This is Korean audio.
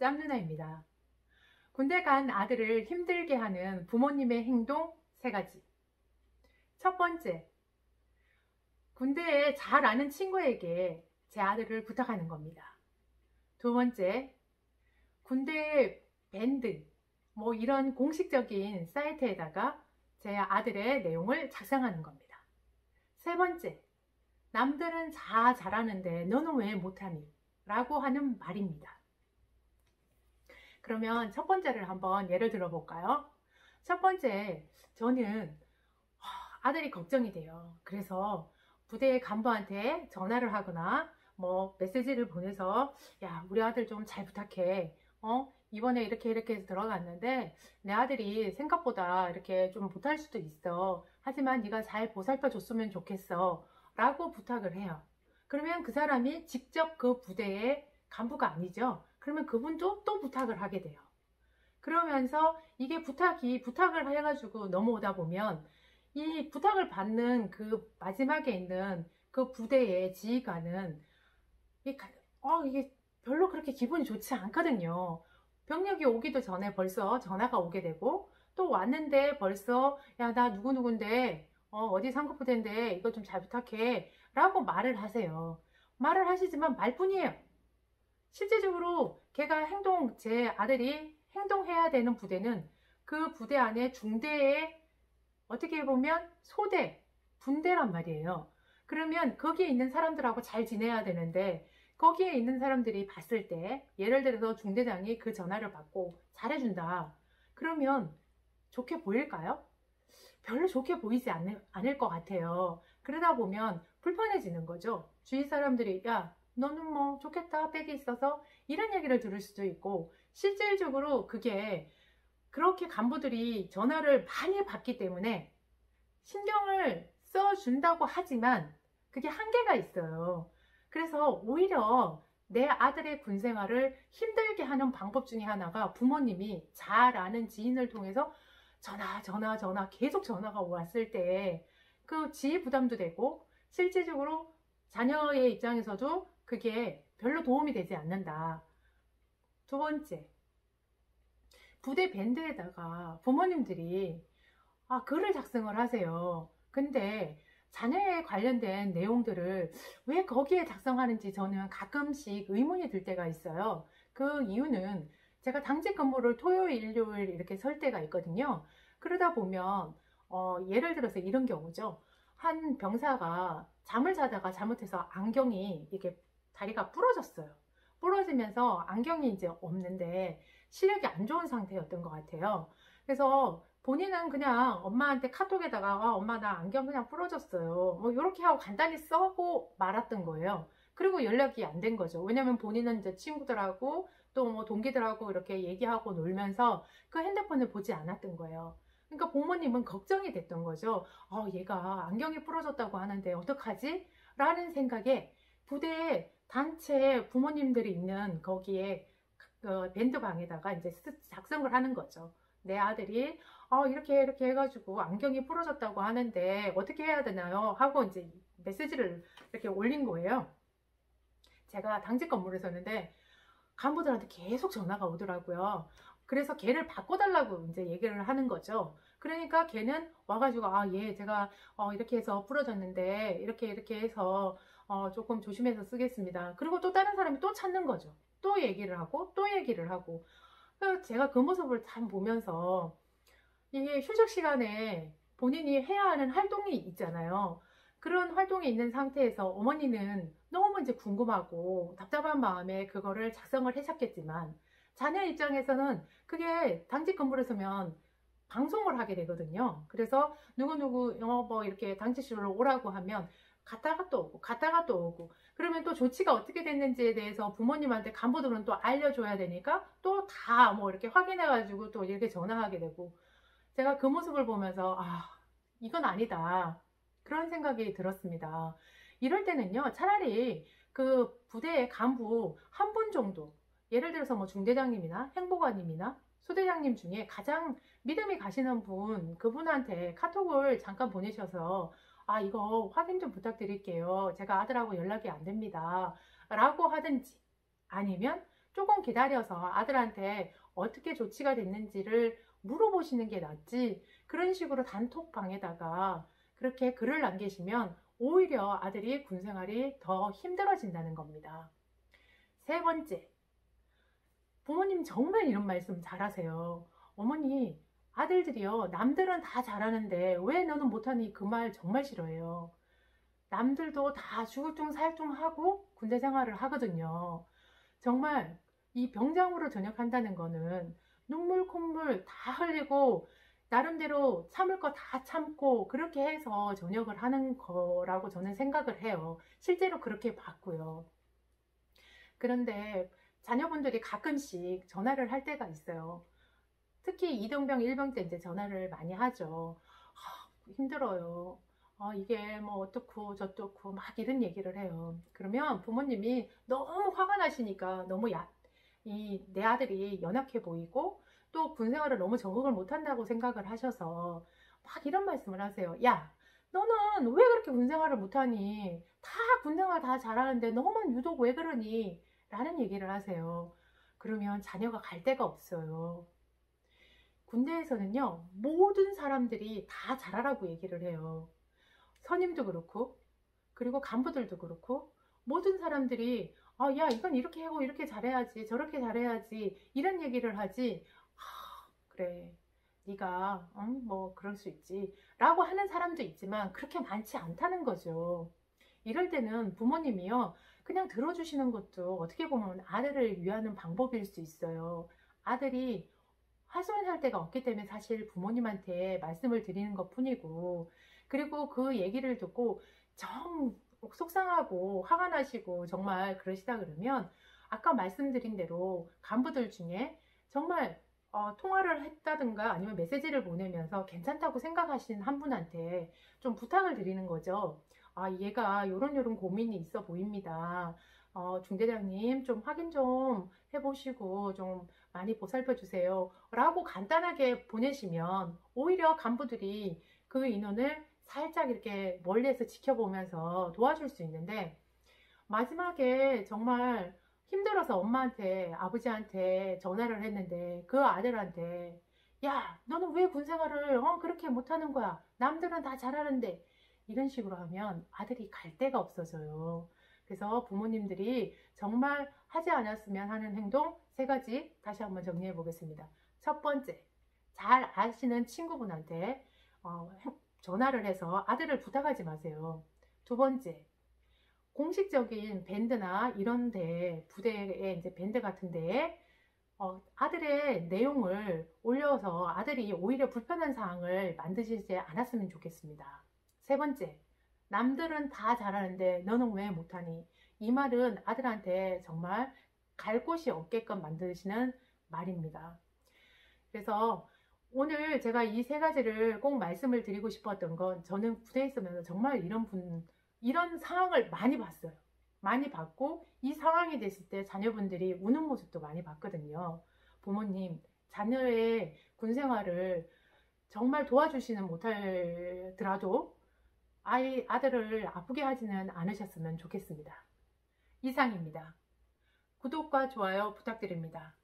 깜누나입니다. 군대 간 아들을 힘들게 하는 부모님의 행동 3가지. 첫 번째, 군대에 잘 아는 친구에게 제 아들을 부탁하는 겁니다. 두 번째, 군대 밴드, 이런 공식적인 사이트에다가 제 아들의 내용을 작성하는 겁니다. 세 번째, 남들은 다 잘하는데 너는 왜 못하니? 라고 하는 말입니다. 그러면 첫 번째를 한번 예를 들어 볼까요? 첫 번째, 저는 아들이 걱정이 돼요. 그래서 부대 간부한테 전화를 하거나 메시지를 보내서, 야, 우리 아들 좀 잘 부탁해. 이번에 이렇게 해서 들어갔는데 내 아들이 생각보다 이렇게 좀 못할 수도 있어. 하지만 네가 잘 보살펴 줬으면 좋겠어. 라고 부탁을 해요. 그러면 그 사람이 직접 그 부대의 간부가 아니죠. 그러면 그분도 또 부탁을 하게 돼요. 그러면서 이게 부탁을 해가지고 넘어오다 보면 이 부탁을 받는 그 마지막에 있는 그 부대의 지휘관은 이게 별로 그렇게 기분이 좋지 않거든요. 병력이 오기도 전에 벌써 전화가 오게 되고, 또 왔는데 벌써 야, 나 누구누군데 어디 상급부대인데 이거 좀 잘 부탁해 라고 말을 하세요. 말을 하시지만 말뿐이에요. 실제적으로 제 아들이 행동해야 되는 부대는 그 부대 안에 중대의 어떻게 보면 소대, 분대란 말이에요. 그러면 거기에 있는 사람들하고 잘 지내야 되는데 거기에 있는 사람들이 봤을 때, 예를 들어서 중대장이 그 전화를 받고 잘해준다. 그러면 좋게 보일까요? 별로 좋게 보이지 않을 것 같아요. 그러다 보면 불편해지는 거죠. 주위 사람들이 야, 너는 좋겠다, 빽이 있어서 이런 얘기를 들을 수도 있고, 실질적으로 그게 그렇게 간부들이 전화를 많이 받기 때문에 신경을 써준다고 하지만 그게 한계가 있어요. 그래서 오히려 내 아들의 군 생활을 힘들게 하는 방법 중에 하나가 부모님이 잘 아는 지인을 통해서 전화 계속 전화가 왔을 때 그 지휘 부담도 되고, 실질적으로 자녀의 입장에서도 그게 별로 도움이 되지 않는다. 두 번째, 부대 밴드에다가 부모님들이 글을 작성을 하세요. 근데 자녀에 관련된 내용들을 왜 거기에 작성하는지 저는 가끔씩 의문이 들 때가 있어요. 그 이유는 제가 당직 근무를 토요일, 일요일 이렇게 설 때가 있거든요. 그러다 보면 예를 들어서 이런 경우죠. 한 병사가 잠을 자다가 잘못해서 안경이 이렇게 다리가 부러졌어요. 부러지면서 안경이 이제 없는데 시력이 안 좋은 상태였던 것 같아요. 그래서 본인은 그냥 엄마한테 카톡에다가 엄마 나 안경 그냥 부러졌어요. 이렇게 하고 간단히 써고 말았던 거예요. 그리고 연락이 안 된 거죠. 왜냐면 본인은 이제 친구들하고 또 동기들하고 이렇게 얘기하고 놀면서 그 핸드폰을 보지 않았던 거예요. 그러니까 부모님은 걱정이 됐던 거죠. 얘가 안경이 부러졌다고 하는데 어떡하지? 라는 생각에 부대에 단체 부모님들이 있는 거기에 밴드방에다가 이제 작성을 하는 거죠. 내 아들이 이렇게 해가지고 안경이 부러졌다고 하는데 어떻게 해야 되나요? 하고 이제 메시지를 이렇게 올린 거예요. 제가 당직 근무를 했었는데 간부들한테 계속 전화가 오더라고요. 그래서 걔를 바꿔달라고 이제 얘기를 하는 거죠. 그러니까 걔는 와가지고 예, 제가 이렇게 해서 부러졌는데 이렇게 해서 조금 조심해서 쓰겠습니다. 그리고 또 다른 사람이 또 찾는 거죠. 또 얘기를 하고 또 얘기를 하고. 그래서 제가 그 모습을 참 보면서 이게 휴식 시간에 본인이 해야 하는 활동이 있잖아요. 그런 활동이 있는 상태에서 어머니는 너무 이제 궁금하고 답답한 마음에 그거를 작성을 하셨겠지만, 자녀 입장에서는 그게 당직 근무를 서면 방송을 하게 되거든요. 그래서 누구누구 이렇게 당직실로 오라고 하면 갔다가 또 오고 그러면 또 조치가 어떻게 됐는지에 대해서 부모님한테 간부들은 또 알려줘야 되니까 또 다 이렇게 확인해 가지고 또 이렇게 전화하게 되고, 제가 그 모습을 보면서 이건 아니다, 그런 생각이 들었습니다. 이럴 때는요, 차라리 그 부대의 간부 한 분 정도, 예를 들어서 중대장님이나 행보관님이나 소대장님 중에 가장 믿음이 가시는 분, 그분한테 카톡을 잠깐 보내셔서 이거 확인 좀 부탁드릴게요. 제가 아들하고 연락이 안 됩니다. 라고 하든지, 아니면 조금 기다려서 아들한테 어떻게 조치가 됐는지를 물어보시는 게 낫지, 그런 식으로 단톡방에다가 그렇게 글을 남기시면 오히려 아들이 군생활이 더 힘들어진다는 겁니다. 세 번째, 부모님 정말 이런 말씀 잘하세요. 어머니, 아들들이요, 남들은 다 잘하는데 왜 너는 못하니? 그 말 정말 싫어해요. 남들도 다 죽을 둥 살 둥 하고 군대 생활을 하거든요. 정말 이 병장으로 전역한다는 거는 눈물 콧물 다 흘리고 나름대로 참을 거 다 참고 그렇게 해서 전역을 하는 거라고 저는 생각을 해요. 실제로 그렇게 봤고요. 그런데 자녀분들이 가끔씩 전화를 할 때가 있어요. 특히 이등병, 일병 때 이제 전화를 많이 하죠. 힘들어요. 이게 뭐 어떻고 저떻고 막 이런 얘기를 해요. 그러면 부모님이 너무 화가 나시니까 너무 내 아들이 연약해 보이고 또 군생활을 너무 적응을 못한다고 생각을 하셔서 막 이런 말씀을 하세요. 야, 너는 왜 그렇게 군생활을 못하니? 다 군생활 다 잘하는데 너만 유독 왜 그러니? 라는 얘기를 하세요. 그러면 자녀가 갈 데가 없어요. 군대에서는요, 모든 사람들이 다 잘하라고 얘기를 해요. 선임도 그렇고, 그리고 간부들도 그렇고, 모든 사람들이 야, 이건 이렇게 하고 이렇게 잘해야지, 저렇게 잘해야지, 이런 얘기를 하지. 그래, 네가 뭐 그럴 수 있지 라고 하는 사람도 있지만 그렇게 많지 않다는 거죠. 이럴 때는 부모님이요, 그냥 들어주시는 것도 어떻게 보면 아들을 위하는 방법일 수 있어요. 아들이 하소연할 데가 없기 때문에 사실 부모님한테 말씀을 드리는 것 뿐이고, 그리고 그 얘기를 듣고 정 속상하고 화가 나시고 정말 그러시다 그러면 아까 말씀드린 대로 간부들 중에 정말 통화를 했다든가 아니면 메시지를 보내면서 괜찮다고 생각하신 한 분한테 좀 부탁을 드리는 거죠. 얘가 요런 고민이 있어 보입니다. 중대장님 좀 확인 좀 해보시고 좀 많이 보살펴 주세요 라고 간단하게 보내시면 오히려 간부들이 그 인원을 살짝 이렇게 멀리에서 지켜보면서 도와줄 수 있는데, 마지막에 정말 힘들어서 엄마한테 아버지한테 전화를 했는데 그 아들한테 야, 너는 왜 군생활을 그렇게 못하는 거야? 남들은 다 잘하는데, 이런 식으로 하면 아들이 갈 데가 없어져요. 그래서 부모님들이 정말 하지 않았으면 하는 행동 세 가지 다시 한번 정리해 보겠습니다. 첫 번째, 잘 아시는 친구분한테 전화를 해서 아들을 부탁하지 마세요. 두 번째, 공식적인 밴드나 이런 데, 부대에 이제 밴드 같은 데에 아들의 내용을 올려서 아들이 오히려 불편한 사항을 만드시지 않았으면 좋겠습니다. 세 번째, 남들은 다 잘하는데 너는 왜 못하니? 이 말은 아들한테 정말 갈 곳이 없게끔 만드시는 말입니다. 그래서 오늘 제가 이 세 가지를 꼭 말씀을 드리고 싶었던 건, 저는 부대에 있으면서 정말 이런 상황을 많이 봤어요. 많이 봤고 이 상황이 됐을 때 자녀분들이 우는 모습도 많이 봤거든요. 부모님, 자녀의 군생활을 정말 도와주시는 못하더라도 아들을 아프게 하지는 않으셨으면 좋겠습니다. 이상입니다. 구독과 좋아요 부탁드립니다.